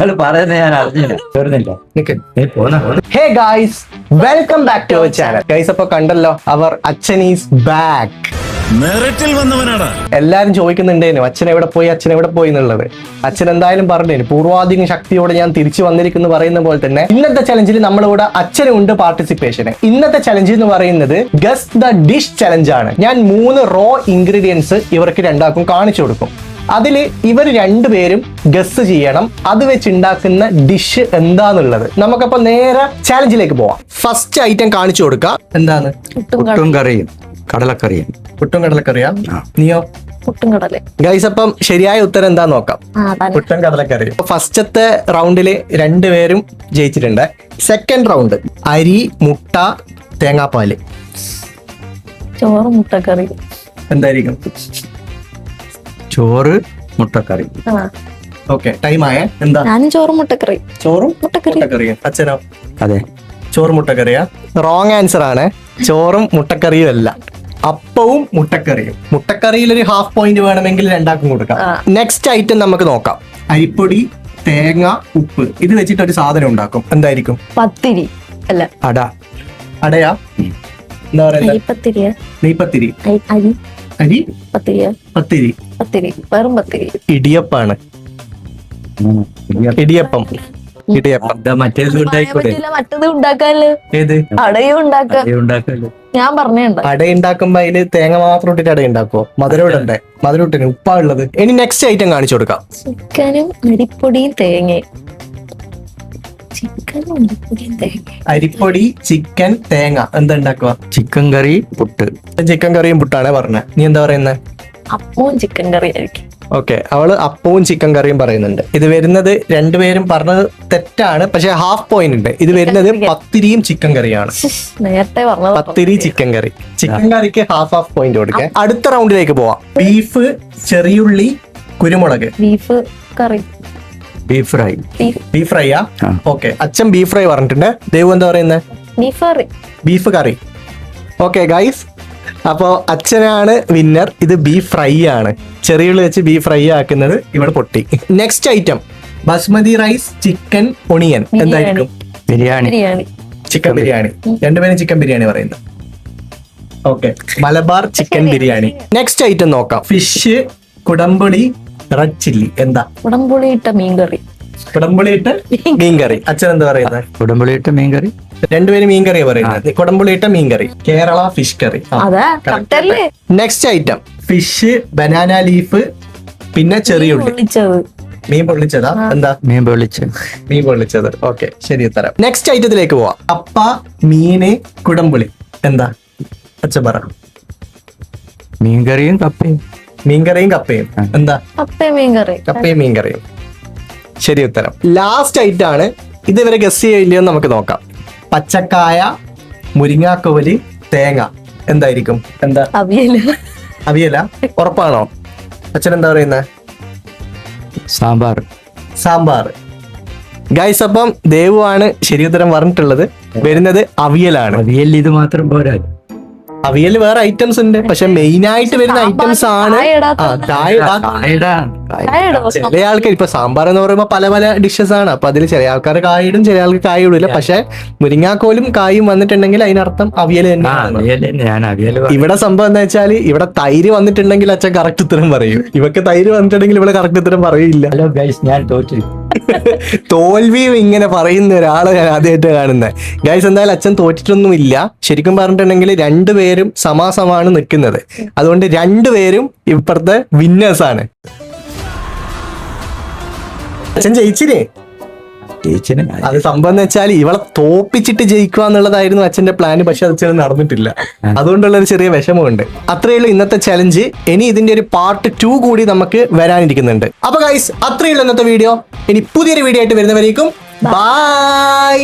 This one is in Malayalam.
നിങ്ങൾ പറയുന്നത് ഞാൻ അറിഞ്ഞില്ല, തീർന്നില്ല. Hey guys, welcome back to our channel. Guys, അപ്പൊ കണ്ടല്ലോ, അവർ അച്ഛൻ ഈസ് ബാക്ക്. മെറിറ്റിൽ വന്നവനാണ്. എല്ലാരും ചോദിക്കുന്നുണ്ടേനു അച്ഛൻ എവിടെ പോയി എന്നുള്ളത്. അച്ഛൻ എന്തായാലും പറഞ്ഞേനു പൂർവാധികം ശക്തിയോടെ ഞാൻ തിരിച്ചു വന്നിരിക്കുന്നു പറയുന്ന പോലെ തന്നെ ഇന്നത്തെ ചലഞ്ചിൽ നമ്മളിവിടെ അച്ഛനുണ്ട് പാർട്ടിസിപ്പേഷന്. ഇന്നത്തെ ചലഞ്ച് എന്ന് പറയുന്നത് ഗസ് ദ ഡിഷ് ചലഞ്ച് ആണ്. ഞാൻ 3 റോ ഇൻഗ്രീഡിയൻസ് ഇവർക്ക് രണ്ടാക്കും കാണിച്ചു കൊടുക്കും. അതില് ഇവർ രണ്ടുപേരും ഗസ് ചെയ്യണം അത് വെച്ച് ഉണ്ടാക്കുന്ന ഡിഷ് എന്താന്നുള്ളത്. നമുക്കപ്പോ നേരെ ചാലഞ്ചിലേക്ക് പോവാം. ഫസ്റ്റ് ഐറ്റം കാണിച്ചു കൊടുക്കാം. എന്താണ്? പുട്ടും കറിയും കടലക്കറിയും. പുട്ടും കടലക്കറിയാ? നീയോ? പുട്ടും കടല. ഗൈസ്, അപ്പം ശരിയായ ഉത്തരം എന്താ നോക്കാം. പുട്ടും കടലക്കറി. ഫസ്റ്റത്തെ റൗണ്ടില് രണ്ടുപേരും ജയിച്ചിട്ടുണ്ട്. സെക്കൻഡ് റൗണ്ട് അരി, മുട്ട, തേങ്ങാപ്പാല്. ചോറ് മുട്ടക്കറി. എന്തായിരിക്കും? ചോറ് മുട്ടക്കറി. ഓക്കെ, ടൈം ആയ. എന്താ? ഞാനും ചോറും മുട്ടക്കറി. ചോറും മുട്ടക്കറി. മുട്ടക്കറിയും. അച്ഛനോ? അതെ, ചോറ് മുട്ടക്കറിയാ? റോങ് ആൻസർ ആണ്. ചോറും മുട്ടക്കറിയും അല്ല, അപ്പവും മുട്ടക്കറിയും. മുട്ടക്കറിയിൽ ഒരു ഹാഫ് പോയിന്റ് വേണമെങ്കിൽ രണ്ടാക്കും കൊടുക്കാം. നെക്സ്റ്റ് ഐറ്റം നമുക്ക് നോക്കാം. അരിപ്പൊടി, തേങ്ങ, ഉപ്പ് ഇത് വെച്ചിട്ട് ഒരു സാധനം ഉണ്ടാക്കും. എന്തായിരിക്കും? പത്തിരി അല്ല, അട. അടയാ? എന്താ പറയുക? അരിപ്പത്തിരിയാ? നെയ്പത്തിരി. അരി അരി പത്തിരിയാ? പത്തിരി. പത്തിരി, വെറും പത്തിരി. ഇടിയപ്പാണ്. ഇടിയപ്പം. ഇടിയപ്പം. മറ്റേത് ഉണ്ടായിക്കോട്ടെ. മറ്റത് ഉണ്ടാക്കാല്ലോ. ഏത്? അടയും ഉണ്ടാക്കാം. ഉണ്ടാക്കല്ലോ. ഞാൻ പറഞ്ഞുണ്ട് അട ഉണ്ടാക്കുമ്പോ അതില് തേങ്ങ മാത്രം ഇട്ടിട്ട് അട ഉണ്ടാക്കുവോ? മധുരം ഇടണ്ടേ? മധുരം ഇട്ടിന് ഉപ്പാ ഉള്ളത്. ഇനി നെക്സ്റ്റ് ഐറ്റം കാണിച്ചു കൊടുക്കാം. ചിക്കനും അരിപ്പൊടിയും തേങ്ങയും. ചിക്കനും അരിപ്പൊടിയും തേങ്ങ. അരിപ്പൊടി, ചിക്കൻ, തേങ്ങ. എന്താ ഉണ്ടാക്കുക? ചിക്കൻ കറി, പുട്ട്. ചിക്കൻ കറിയും പുട്ടാണ് പറഞ്ഞത്. നീ എന്താ പറയുന്നത്? അപ്പവും ചിക്കൻ കറി ആയിരിക്കും. ഓക്കെ, അവള് അപ്പവും ചിക്കൻ കറിയും പറയുന്നുണ്ട്. ഇത് വരുന്നത് രണ്ടുപേരും പറഞ്ഞത് തെറ്റാണ്, പക്ഷെ ഹാഫ് പോയിന്റ് ഉണ്ട്. ഇത് വരുന്നത് പത്തിരിയും ചിക്കൻ കറിയാണ്. നേരത്തെ പറഞ്ഞത് പത്തിരി ചിക്കൻ കറി. ചിക്കൻ കറിക്ക് ഹാഫ് പോയിന്റ് കൊടുക്കുക. അടുത്ത റൗണ്ടിലേക്ക് പോവാം. ബീഫ്, ചെറിയുള്ളി, കുരുമുളക്. Beef curry. Beef fry. Beef ഫ്രൈയാ? ഓക്കെ, അച്ഛൻ ബീഫ് ഫ്രൈ പറഞ്ഞിട്ടുണ്ട്. ദേവു എന്താ പറയുന്നത്? Beef curry. Beef curry. Okay guys, അപ്പോ അച്ഛനാണ് വിന്നർ. ഇത് ബീഫ് ഫ്രൈ ആണ്. ചെറിയുള്ളി വെച്ച് ബീഫ് ഫ്രൈ ആക്കുന്നത് ഇവിടെ പൊട്ടി. Next item basmati rice, chicken, onion. എന്തായിരിക്കും? ബിരിയാണി. ബിരിയാണി. ചിക്കൻ ബിരിയാണി. രണ്ടുപേരും ചിക്കൻ ബിരിയാണി പറയുന്നത്. Okay, Malabar chicken biryani. Next item നോക്കാം. ഫിഷ്, കുടംപുളി, റെഡ് ചില്ലി. എന്താ? കുടംപുളിയിട്ട മീൻകറി. കുടംപുളിയിട്ട് മീൻകറി. അച്ഛൻ എന്താ പറയുന്നത്? കുടംപുളിയിട്ട് മീൻകറി. രണ്ടുപേരും മീൻകറിയാ പറയുന്നത്. കുടംപുളിയിട്ട മീൻകറി. Kerala fish curry. അതാ കറക്റ്റല്ലേ? Next item fish, banana leaf, പിന്നെ ചെറിയുള്ളി. പൊള്ളിച്ചത്. മീൻ പൊള്ളിച്ചതാ? എന്താ? മീൻ പൊള്ളിച്ച്. മീൻ പൊള്ളിച്ചത്. ഓക്കെ, ശരി ഉത്തരം. നെക്സ്റ്റ് ഐറ്റത്തിലേക്ക് പോവാം. കപ്പ, മീന്, കുടംപുളി. എന്താ? അച്ഛൻ പറ. മീൻകറിയും കപ്പയും. മീൻകറിയും കപ്പയും. എന്താ? കപ്പയും മീൻകറി. കപ്പയും മീൻകറിയും. ശരി ഉത്തരം. ലാസ്റ്റ് ഐറ്റം ആണ്. ഇതുവരെ ഗസ് ചെയ്യില്ലയോ നമുക്ക് നോക്കാം. പച്ചക്കായ, മുരിങ്ങാക്കോല്, തേങ്ങ. എന്തായിരിക്കും? എന്താ? അവിയല്. അവിയല? ഉറപ്പാണോ? അച്ഛൻ എന്താ പറയുന്നത്? സാമ്പാർ. സാമ്പാർ. ഗൈസ്, അപ്പം ദേവു ആണ് ശരി ഉത്തരം പറഞ്ഞിട്ടുള്ളത്. വരുന്നത് അവിയലാണ്. അവിയൽ ഇത് മാത്രം പോരാ. അവിയൽ വേറെ ഐറ്റംസ് ഉണ്ട്, പക്ഷെ മെയിൻ ആയിട്ട് വരുന്ന ഐറ്റംസ് ആണ്. ചില ആൾക്കാർ ഇപ്പൊ സാമ്പാർ എന്ന് പറയുമ്പോ പല പല ഡിഷസ് ആണ്. അപ്പൊ അതിൽ ചില ആൾക്കാർ കായിടും, ചില ആൾക്ക് കായ ഇടില്ല. പക്ഷെ മുരിങ്ങാക്കോലും കായും വന്നിട്ടുണ്ടെങ്കിൽ അതിനർത്ഥം അവിയൽ തന്നെയാണ്. ഇവിടെ സംഭവം എന്താ വെച്ചാൽ ഇവിടെ തൈര് വന്നിട്ടുണ്ടെങ്കിൽ അച്ഛൻ കറക്റ്റ് ഉത്തരം പറയും. ഇവക്ക് തൈര് വന്നിട്ടുണ്ടെങ്കിൽ ഇവിടെ കറക്റ്റ് ഉത്തരം പറയില്ല. ഹലോ ഗൈസ്, ഞാൻ തോറ്റു. തോൽവിയും ഇങ്ങനെ പറയുന്ന ഒരാളെ ഞാൻ ആദ്യമായിട്ട് കാണുന്നത്. ഗൈസ്, എന്തായാലും അച്ഛൻ തോറ്റിട്ടൊന്നുമില്ല. ശരിക്കും പറഞ്ഞിട്ടുണ്ടെങ്കിൽ രണ്ടുപേരും സമാസമാണ് നിൽക്കുന്നത്. അതുകൊണ്ട് രണ്ടുപേരും ഇപ്പുറത്തെ വിന്നേഴ്സ് ആണ്. അച്ഛൻ ജയിച്ചില്ലേ? അത് സംഭവം എന്ന് വെച്ചാൽ ഇവളെ തോപ്പിച്ചിട്ട് ജയിക്കുക എന്നുള്ളതായിരുന്നു അച്ഛന്റെ പ്ലാന്. പക്ഷെ അത് അച്ഛന് നടന്നിട്ടില്ല. അതുകൊണ്ടുള്ള ഒരു ചെറിയ വിഷമമുണ്ട്. അത്രയുള്ളൂ ഇന്നത്തെ ചലഞ്ച്. ഇനി ഇതിന്റെ ഒരു പാർട്ട് 2 കൂടി നമുക്ക് വരാനിരിക്കുന്നുണ്ട്. അപ്പൊ ഗൈസ്, അത്രയുള്ളൂ ഇന്നത്തെ വീഡിയോ. ഇനി പുതിയൊരു വീഡിയോ ആയിട്ട് വരുന്നവരേക്കും ബൈ.